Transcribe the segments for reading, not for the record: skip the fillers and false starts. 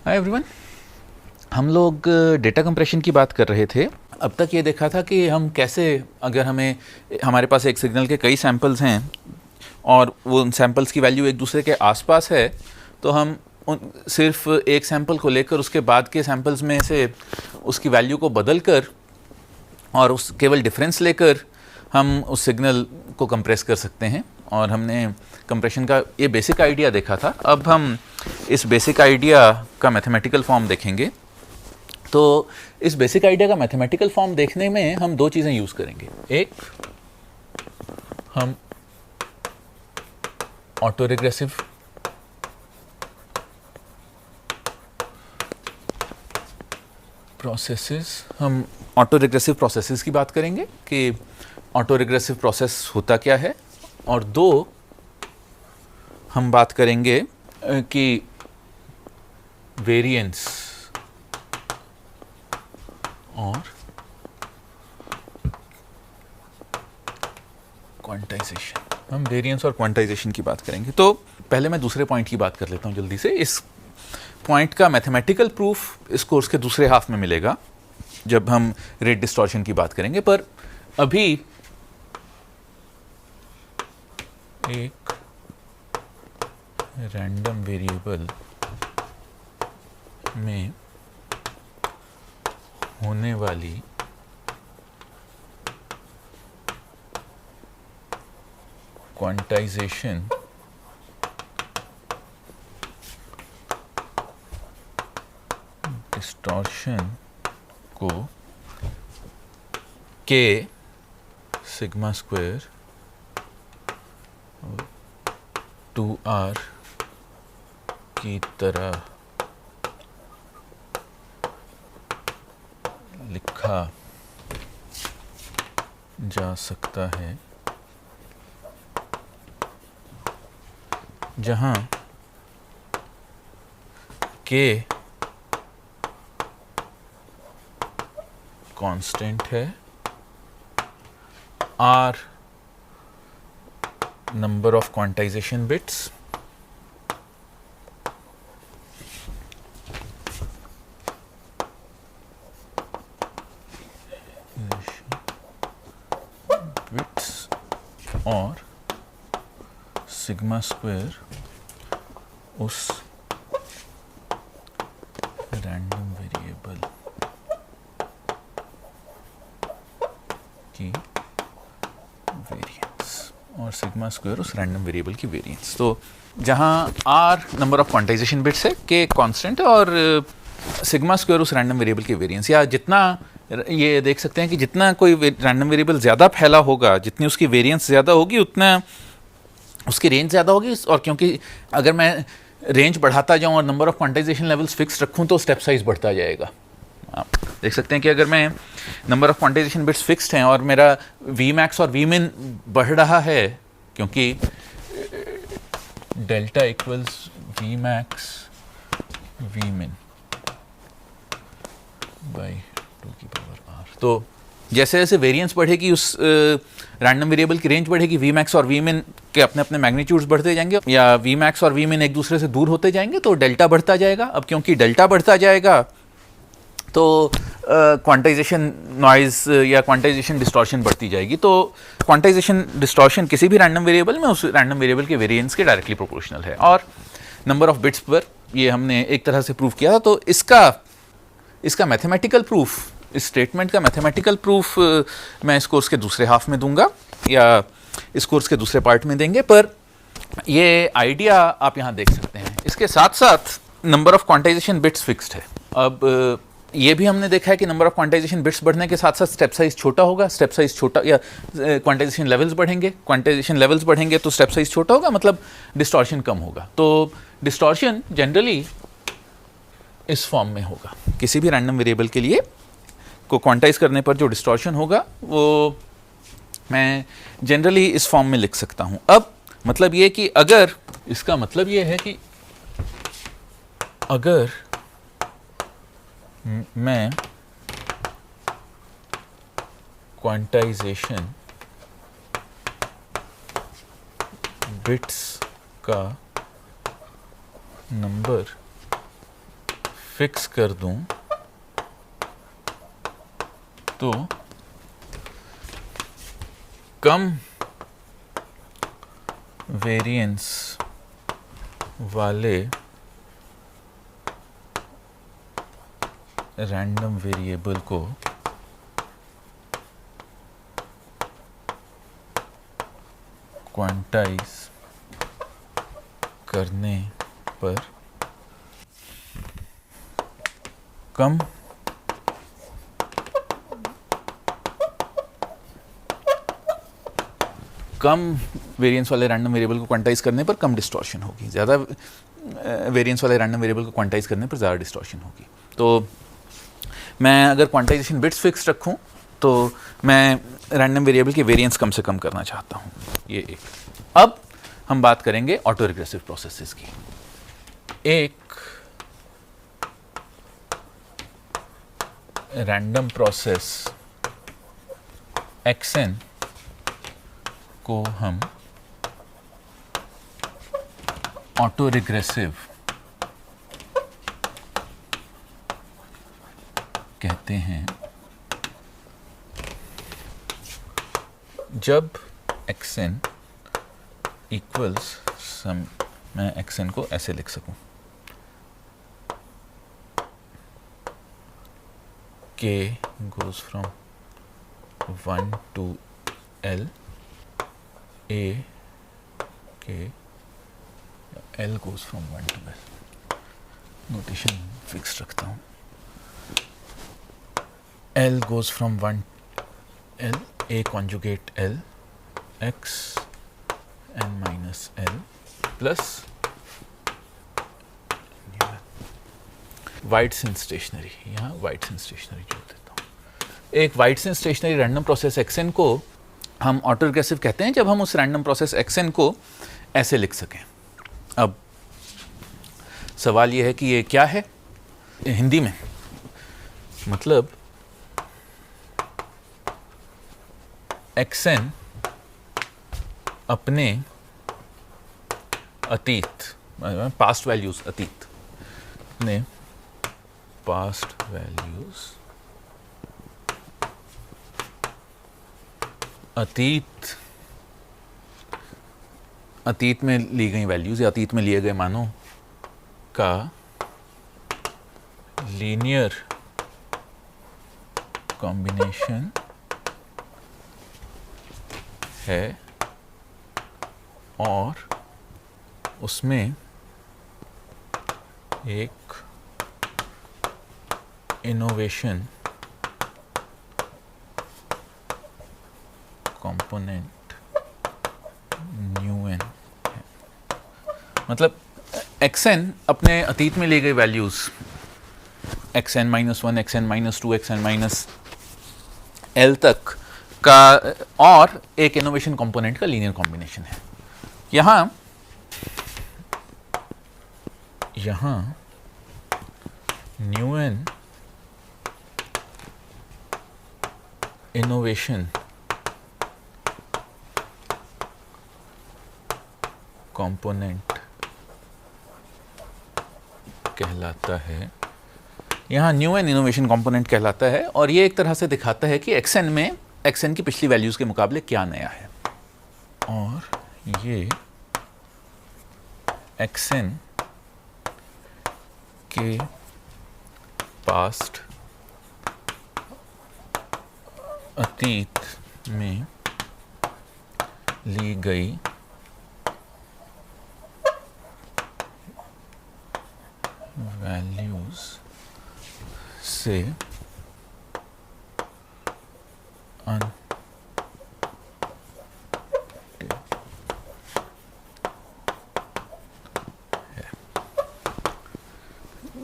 Hi everyone. हम लोग data compression की बात कर रहे थे। अब तक ये देखा था कि हम कैसे, अगर हमारे पास एक सिग्नल के कई सैम्पल्स हैं और वो उन सैम्पल्स की वैल्यू एक दूसरे के आसपास है, तो हम सिर्फ एक सैम्पल को लेकर उसके बाद के सैम्पल्स में से उसकी वैल्यू को बदल कर और उस केवल डिफरेंस लेकर हम उस सिग्नल को कंप्रेस कर सकते हैं। और हमने कंप्रेशन का ये बेसिक आइडिया देखा था। अब हम इस बेसिक आइडिया का मैथमेटिकल फॉर्म देखेंगे। तो इस बेसिक आइडिया का मैथमेटिकल फॉर्म देखने में हम दो चीज़ें यूज़ करेंगे। एक, हम ऑटो रिग्रेसिव प्रोसेसेस की बात करेंगे कि ऑटो रिग्रेसिव प्रोसेस होता क्या है। और दो, हम बात करेंगे कि वेरिएंस और क्वांटाइजेशन। हम वेरिएंस और क्वांटाइजेशन की बात करेंगे। तो पहले मैं दूसरे पॉइंट की बात कर लेता हूं जल्दी से। इस पॉइंट का मैथमेटिकल प्रूफ इस कोर्स के दूसरे हाफ में मिलेगा जब हम रेट डिस्टॉर्शन की बात करेंगे। पर अभी एक रैंडम वेरिएबल में होने वाली क्वांटाइजेशन डिस्टॉर्शन को के सिग्मा स्क्वायर 2r की तरह लिखा जा सकता है, जहां k कांस्टेंट है, r number of quantization bits, और सिग्मा स्क्वायर उस रैंडम वेरिएबल की वेरिएंस और सिग्मा स्क्वायर उस रैंडम वेरिएबल की वेरिएंस। तो जहां r number of quantization bits है, k कांस्टेंट है और सिग्मा स्क्वायर उस रैंडम वेरिएबल की वेरिएंस। या जितना ये देख सकते हैं कि जितना कोई रैंडम वेरिएबल ज़्यादा फैला होगा, जितनी उसकी वेरिएंस ज़्यादा होगी, उतना उसकी रेंज ज़्यादा होगी। और क्योंकि अगर मैं रेंज बढ़ाता जाऊं और number of quantization levels fix रखूं तो स्टेप साइज बढ़ता जाएगा। आप देख सकते हैं कि अगर मैं number of quantization bits fixed हैं और मेरा वी मैक्स और वी मिन बढ़ रहा है, क्योंकि delta equals V max V min by 2 की पावर r। तो जैसे जैसे वेरिएंस बढ़ेगी, उस रैंडम वेरिएबल की रेंज बढ़ेगी, वी मैक्स और वी मिन के अपने अपने मैग्नीट्यूड्स बढ़ते जाएंगे, या वी मैक्स और वी मिन एक दूसरे से दूर होते जाएंगे, तो डेल्टा बढ़ता जाएगा। अब क्योंकि डेल्टा बढ़ता जाएगा तो क्वांटाइजेशन नॉइज या क्वांटाइजेशन डिस्टॉर्शन बढ़ती जाएगी। तो क्वांटाइजेशन डिस्टॉर्शन किसी भी रैंडम वेरिएबल में उस रैंडम वेरिएबल के वेरिएंस के डायरेक्टली प्रोपोर्शनल है। और नंबर ऑफ बिट्स पर ये हमने एक तरह से प्रूव किया था। तो इसका मैथमेटिकल प्रूफ, इस स्टेटमेंट का मैथमेटिकल प्रूफ मैं इस कोर्स के दूसरे हाफ में दूंगा या इस कोर्स के दूसरे पार्ट में देंगे। पर ये आइडिया आप यहाँ देख सकते हैं। इसके साथ साथ number of quantization bits fixed है। अब ये भी हमने देखा है कि नंबर ऑफ क्वांटाइजेशन बिट्स बढ़ने के साथ साथ स्टेप साइज छोटा होगा। स्टेप साइज छोटा, या क्वांटाइजेशन लेवल्स बढ़ेंगे तो स्टेप साइज छोटा होगा, मतलब डिस्टॉर्शन कम होगा। तो डिस्टॉर्शन जनरली इस फॉर्म में होगा। किसी भी रैंडम वेरिएबल के लिए को क्वांटाइज करने पर जो डिस्टॉर्शन होगा वो मैं जनरली इस फॉर्म में लिख सकता हूं। अब मतलब ये कि अगर, इसका मतलब ये है कि अगर मैं क्वांटाइजेशन बिट्स का नंबर फिक्स कर दूं तो कम वेरिएंस वाले रैंडम वेरिएबल को क्वांटाइज करने पर कम वेरिएंस वाले रैंडम वेरिएबल को क्वांटाइज करने पर कम डिस्टॉर्शन होगी, ज़्यादा वेरिएंस वाले रैंडम वेरिएबल को क्वांटाइज करने पर ज़्यादा डिस्टॉर्शन होगी। तो मैं अगर क्वांटाइजेशन बिट्स फिक्स रखूं तो मैं रैंडम वेरिएबल के वेरिएंस कम से कम करना चाहता हूं, ये एक। अब हम बात करेंगे ऑटो रिग्रेसिव प्रोसेसेस की। एक रैंडम प्रोसेस xn को हम ऑटो रिग्रेसिव कहते हैं जब xn इक्वल्स सम, मैं xn को ऐसे लिख सकूं, k goes from 1 to L, a k, L goes from 1 to L, notation fix रखता हूं, L goes from 1 L, a conjugate L, x n minus L plus wide sense stationary, यहाँ wide sense stationary जोड़ देता हूँ। एक wide sense stationary random process xn को हम auto regressive कहते हैं जब हम उस रैंडम प्रोसेस xn को ऐसे लिख सकें। अब सवाल यह है कि ये क्या है हिंदी में, मतलब xn अपने अतीत, पास्ट वैल्यूज, अतीत अपने पास्ट वैल्यूज, अतीत में ली गई वैल्यूज या अतीत में लिए गए मानों का लीनियर कॉम्बिनेशन है और उसमें एक इनोवेशन कंपोनेंट न्यूएन है। मतलब xn अपने अतीत में ली गई values xn -1, xn -2, xn -L तक का और एक इनोवेशन कंपोनेंट का लीनियर कॉम्बिनेशन है। यहां न्यूएन इनोवेशन कंपोनेंट कहलाता है, यहाँ न्यूएन इनोवेशन कंपोनेंट कहलाता है और ये एक तरह से दिखाता है कि xn में xn की पिछली वैल्यूज के मुकाबले क्या नया है। और ये xn के पास्ट अतीत में ली गई वैल्यूज से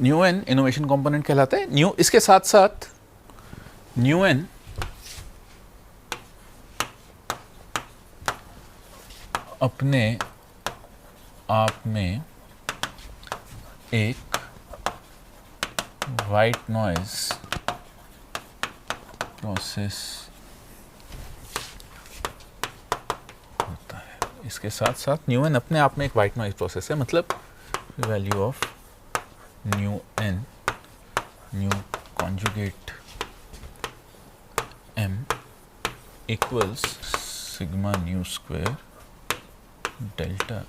न्यूएन इनोवेशन कंपोनेंट कहलाता है। इसके साथ साथ न्यूएन अपने आप में एक वाइट नॉइज प्रोसेस होता है। इसके साथ साथ न्यूएन अपने आप में एक वाइट नॉइज प्रोसेस है, मतलब value of nu n nu conjugate m equals sigma nu square delta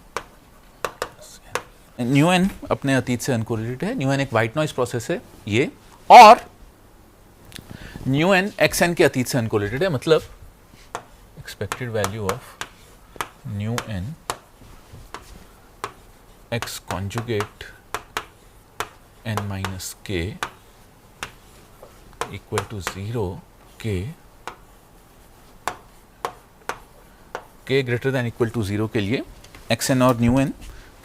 nu n अपने अतीत से अनकोरिलेटेड है, न्यू एन एक वाइट नॉइज प्रोसेस है ये, और न्यू एन एक्स एन के अतीत से अनकोरिलेटेड है, मतलब expected value of nu n x conjugate n minus k equal to 0 k greater than equal to 0 के लिए एक्स एन और न्यू एन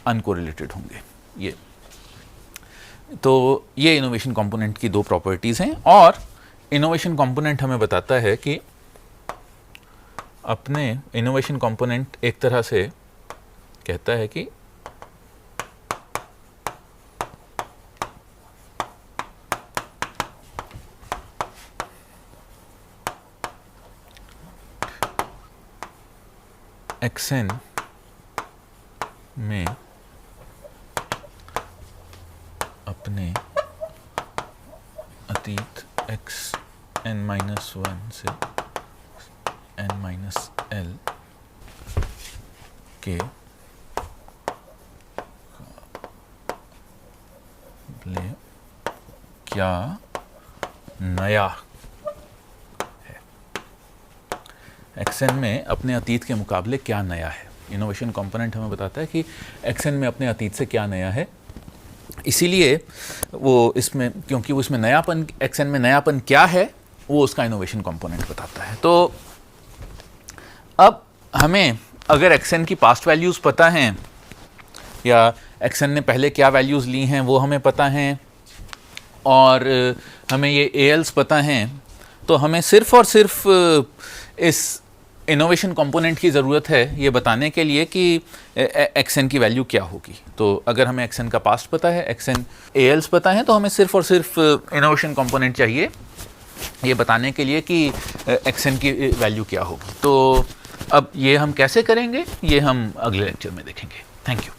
अनकोरिलेटेड होंगे। ये तो ये इनोवेशन कंपोनेंट की दो प्रॉपर्टीज हैं, और इनोवेशन कंपोनेंट हमें बताता है कि अपने इनोवेशन कंपोनेंट एक तरह से कहता है कि एक्सएन में अपने अतीत एक्स एन माइनस 1 से एन माइनस एल के क्या नया है, एक्सएन में अपने अतीत के मुकाबले क्या नया है। इनोवेशन कंपोनेंट हमें बताता है कि एक्सएन में अपने अतीत से क्या नया है, इसीलिए वो इसमें, क्योंकि वो इसमें नयापन, एक्सएन में नयापन क्या है वो उसका इनोवेशन कंपोनेंट बताता है। तो अब हमें अगर एक्सएन की पास्ट वैल्यूज़ पता हैं या एक्सएन ने पहले क्या वैल्यूज़ ली हैं वो हमें पता हैं, और हमें ये एएल्स पता हैं, तो हमें सिर्फ और सिर्फ इस इनोवेशन कंपोनेंट की ज़रूरत है ये बताने के लिए कि एक्सएन की वैल्यू क्या होगी। तो अगर हमें एक्सएन का पास्ट पता है, एक्सएन एएल्स पता है, तो हमें सिर्फ और सिर्फ इनोवेशन कंपोनेंट चाहिए ये बताने के लिए कि एक्सएन की वैल्यू क्या होगी। तो अब ये हम कैसे करेंगे ये हम अगले लेक्चर में देखेंगे। Thank you.